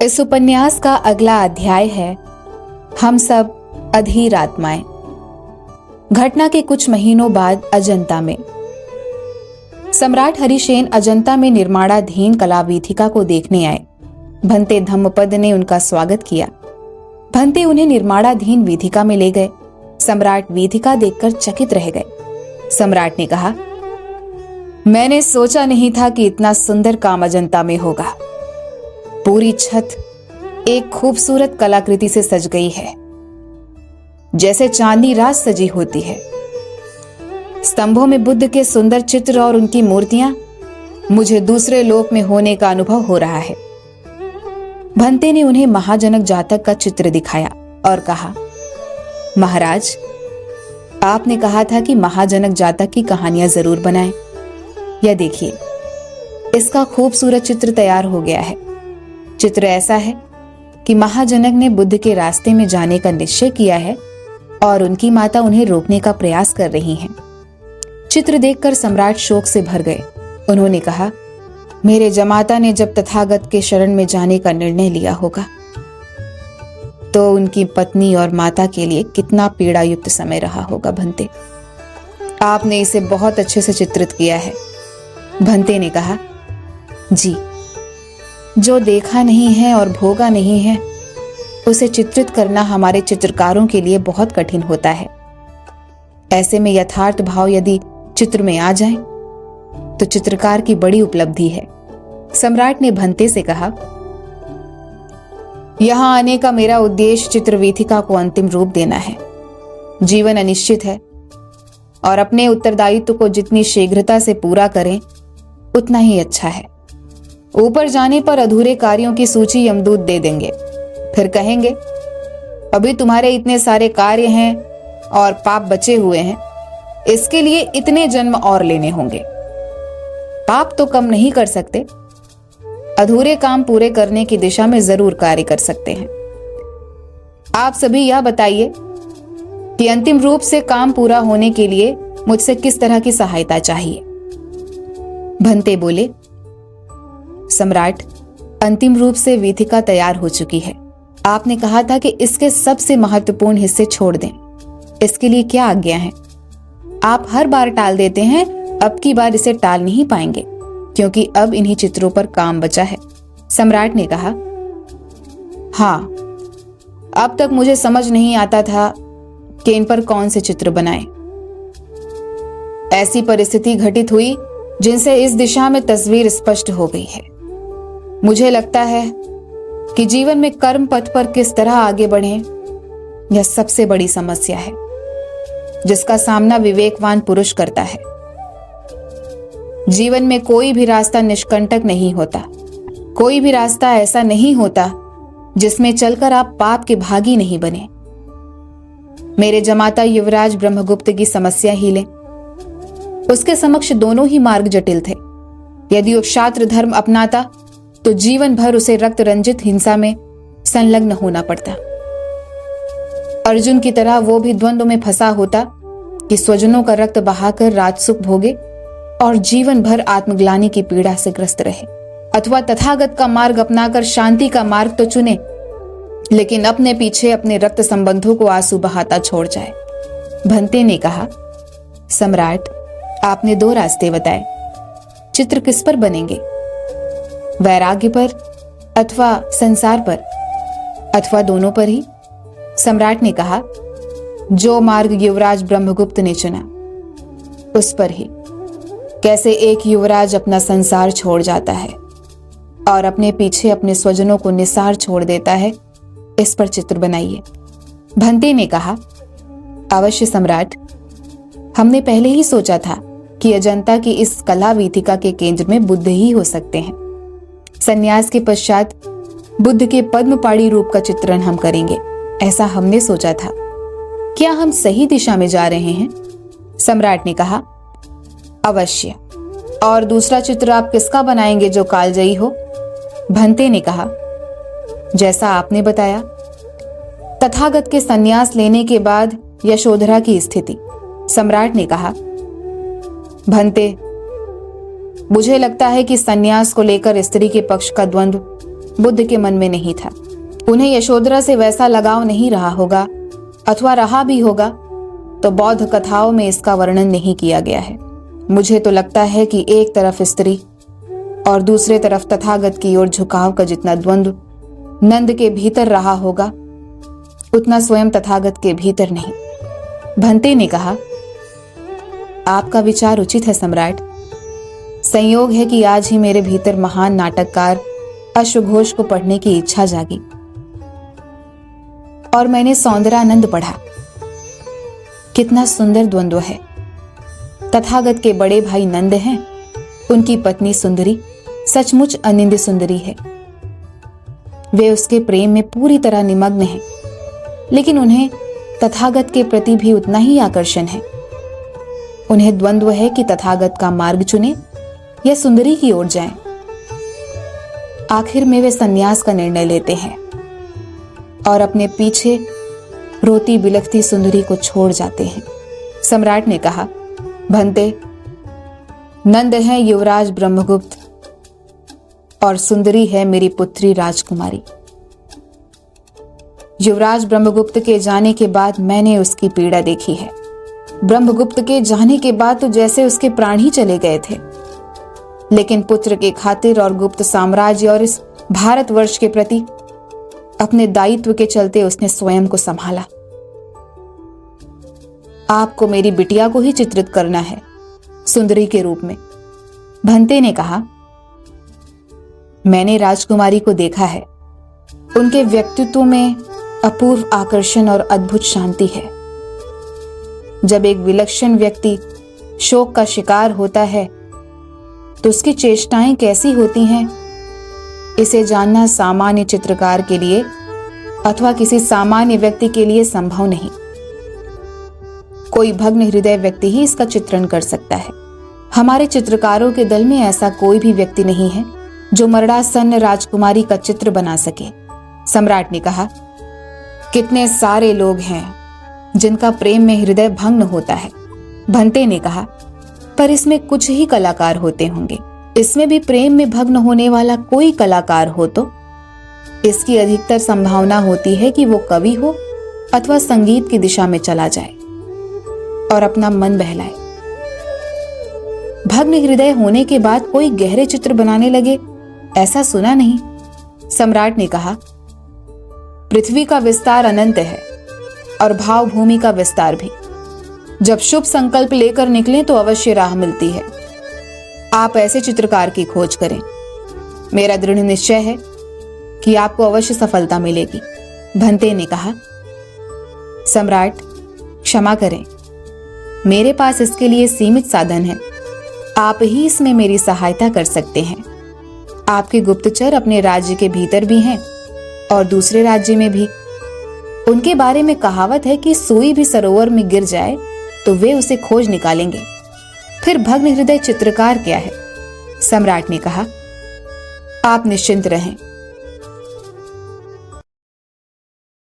इस उपन्यास का अगला अध्याय है हम सब अधीर आत्माएं। घटना के कुछ महीनों बाद अजंता में सम्राट हरिसेन अजंता में निर्माणाधीन कला वीथिका को देखने आए। भंते धम्मपद ने उनका स्वागत किया। भंते उन्हें निर्माणाधीन वीथिका में ले गए। सम्राट वीथिका देखकर चकित रह गए। सम्राट ने कहा, मैंने सोचा नहीं था कि इतना सुंदर काम अजंता में होगा। पूरी छत एक खूबसूरत कलाकृति से सज गई है, जैसे चांदनी रात सजी होती है। स्तंभों में बुद्ध के सुंदर चित्र और उनकी मूर्तियां, मुझे दूसरे लोक में होने का अनुभव हो रहा है। भंते ने उन्हें महाजनक जातक का चित्र दिखाया और कहा, महाराज, आपने कहा था कि महाजनक जातक की कहानियां जरूर बनाएं। यह देखिए, इसका खूबसूरत चित्र तैयार हो गया है। चित्र ऐसा है कि महाजनक ने बुद्ध के रास्ते में जाने का निश्चय किया है और उनकी माता उन्हें रोकने का प्रयास कर रही हैं। चित्र देखकर सम्राट शोक से भर गए। उन्होंने कहा, मेरे जमाता ने जब तथागत के शरण में जाने का निर्णय लिया होगा तो उनकी पत्नी और माता के लिए कितना पीड़ायुक्त समय रहा होगा। भंते, आपने इसे बहुत अच्छे से चित्रित किया है। भंते ने कहा, जी, जो देखा नहीं है और भोगा नहीं है उसे चित्रित करना हमारे चित्रकारों के लिए बहुत कठिन होता है। ऐसे में यथार्थ भाव यदि चित्र में आ जाए तो चित्रकार की बड़ी उपलब्धि है। सम्राट ने भंते से कहा, यहां आने का मेरा उद्देश्य चित्रवीथिका को अंतिम रूप देना है। जीवन अनिश्चित है और अपने उत्तरदायित्व को जितनी शीघ्रता से पूरा करें उतना ही अच्छा है। ऊपर जाने पर अधूरे कार्यों की सूची यमदूत दे देंगे। फिर कहेंगे, अभी तुम्हारे इतने सारे कार्य हैं और पाप बचे हुए हैं, इसके लिए इतने जन्म और लेने होंगे। पाप तो कम नहीं कर सकते, अधूरे काम पूरे करने की दिशा में जरूर कार्य कर सकते हैं। आप सभी यह बताइए कि अंतिम रूप से काम पूरा होने के लिए मुझसे किस तरह की सहायता चाहिए। भंते बोले, सम्राट, अंतिम रूप से वीथिका तैयार हो चुकी है। आपने कहा था कि इसके सबसे महत्वपूर्ण हिस्से छोड़ दें। इसके लिए क्या आज्ञा है? आप हर बार टाल देते हैं, अब की बार इसे टाल नहीं पाएंगे क्योंकि अब इन्हीं चित्रों पर काम बचा है। सम्राट ने कहा, हाँ, अब तक मुझे समझ नहीं आता था कि इन पर कौन से चित्र बनाएं। ऐसी परिस्थिति घटित हुई जिनसे इस दिशा में तस्वीर स्पष्ट हो गई है। मुझे लगता है कि जीवन में कर्म पथ पर किस तरह आगे बढ़ें, यह सबसे बड़ी समस्या है जिसका सामना विवेकवान पुरुष करता है। जीवन में कोई भी रास्ता निष्कंटक नहीं होता। कोई भी रास्ता ऐसा नहीं होता जिसमें चलकर आप पाप के भागी नहीं बने। मेरे जमाता युवराज ब्रह्मगुप्त की समस्या ही लें। उसके समक्ष दोनों ही मार्ग जटिल थे। यदि वो क्षात्र धर्म अपनाता तो जीवन भर उसे रक्त रंजित हिंसा में संलग्न होना पड़ता। अर्जुन की तरह वो भी द्वंद्व में फंसा होता कि स्वजनों का रक्त बहाकर राजसुख भोगे और जीवन भर आत्मग्लानि की पीड़ा से ग्रस्त रहे, अथवा तथागत का मार्ग अपनाकर शांति का मार्ग तो चुने लेकिन अपने पीछे अपने रक्त संबंधों को आंसू बहाता छोड़ जाए। भंते ने कहा, सम्राट, आपने दो रास्ते बताए। चित्र किस पर बनेंगे? वैराग्य पर अथवा संसार पर, अथवा दोनों पर ही? सम्राट ने कहा, जो मार्ग युवराज ब्रह्मगुप्त ने चुना उस पर ही। कैसे एक युवराज अपना संसार छोड़ जाता है और अपने पीछे अपने स्वजनों को निसार छोड़ देता है, इस पर चित्र बनाइए। भंते ने कहा, अवश्य सम्राट। हमने पहले ही सोचा था कि अजंता की इस कला वीथिका के केंद्र में बुद्ध ही हो सकते हैं। संन्यास के पश्चात बुद्ध के पद्मपाणी रूप का चित्रण हम करेंगे, ऐसा हमने सोचा था। क्या हम सही दिशा में जा रहे हैं? सम्राट ने कहा, अवश्य। और दूसरा चित्र आप किसका बनाएंगे जो कालजयी हो? भंते ने कहा, जैसा आपने बताया, तथागत के संन्यास लेने के बाद यशोधरा की स्थिति। सम्राट ने कहा, भंते, मुझे लगता है कि संन्यास को लेकर स्त्री के पक्ष का द्वंद्व बुद्ध के मन में नहीं था। उन्हें यशोधरा से वैसा लगाव नहीं रहा होगा, अथवा रहा भी होगा तो बौद्ध कथाओं में इसका वर्णन नहीं किया गया है। मुझे तो लगता है कि एक तरफ स्त्री और दूसरे तरफ तथागत की ओर झुकाव का जितना द्वंद्व नंद के भीतर रहा होगा, उतना स्वयं तथागत के भीतर नहीं। भंते ने कहा, आपका विचार उचित है सम्राट। संयोग है कि आज ही मेरे भीतर महान नाटककार अश्वघोष को पढ़ने की इच्छा जागी और मैंने सौंदर्यानंद पढ़ा। कितना सुंदर द्वंद्व है। तथागत के बड़े भाई नंद हैं, उनकी पत्नी सुंदरी सचमुच अनिंद्य सुंदरी है। वे उसके प्रेम में पूरी तरह निमग्न हैं, लेकिन उन्हें तथागत के प्रति भी उतना ही आकर्षण है। उन्हें द्वंद्व है कि तथागत का मार्ग चुने या सुंदरी की ओर जाएं। आखिर में वे संन्यास का निर्णय लेते हैं और अपने पीछे रोती बिलखती सुंदरी को छोड़ जाते हैं। सम्राट ने कहा, भंते, नंद है युवराज ब्रह्मगुप्त और सुंदरी है मेरी पुत्री राजकुमारी। युवराज ब्रह्मगुप्त के जाने के बाद मैंने उसकी पीड़ा देखी है। ब्रह्मगुप्त के जाने के बाद तो जैसे उसके प्राण ही चले गए थे, लेकिन पुत्र के खातिर और गुप्त साम्राज्य और इस भारतवर्ष के प्रति अपने दायित्व के चलते उसने स्वयं को संभाला। आपको मेरी बिटिया को ही चित्रित करना है सुंदरी के रूप में। भंते ने कहा, मैंने राजकुमारी को देखा है। उनके व्यक्तित्व में अपूर्व आकर्षण और अद्भुत शांति है। जब एक विलक्षण व्यक्ति शोक का शिकार होता है तो उसकी चेष्टाएं कैसी होती हैं, इसे जानना सामान्य चित्रकार के लिए अथवा किसी सामान्य व्यक्ति के लिए संभव नहीं। कोई भग्न हृदय व्यक्ति ही इसका चित्रण कर सकता है। हमारे चित्रकारों के दल में ऐसा कोई भी व्यक्ति नहीं है जो मरणासन्न राजकुमारी का चित्र बना सके। सम्राट ने कहा, कितने सारे लोग हैं जिनका प्रेम में हृदय भंग होता है। भंते ने कहा, पर इसमें कुछ ही कलाकार होते होंगे। इसमें भी प्रेम में भग्न होने वाला कोई कलाकार हो तो इसकी अधिकतर संभावना होती है कि वो कवि हो अथवा संगीत की दिशा में चला जाए और अपना मन बहलाए। भग्न हृदय होने के बाद कोई गहरे चित्र बनाने लगे, ऐसा सुना नहीं। सम्राट ने कहा, पृथ्वी का विस्तार अनंत है और भाव भूमि का विस्तार भी। जब शुभ संकल्प लेकर निकलें तो अवश्य राह मिलती है। आप ऐसे चित्रकार की खोज करें। मेरा दृढ़ निश्चय है कि आपको अवश्य सफलता मिलेगी। भंते ने कहा, सम्राट क्षमा करें, मेरे पास इसके लिए सीमित साधन है। आप ही इसमें मेरी सहायता कर सकते हैं। आपके गुप्तचर अपने राज्य के भीतर भी हैं और दूसरे राज्य में भी। उनके बारे में कहावत है कि सुई भी सरोवर में गिर जाए तो वे उसे खोज निकालेंगे। फिर भग्न हृदय चित्रकार क्या है? सम्राट ने कहा, आप निश्चिंत रहें।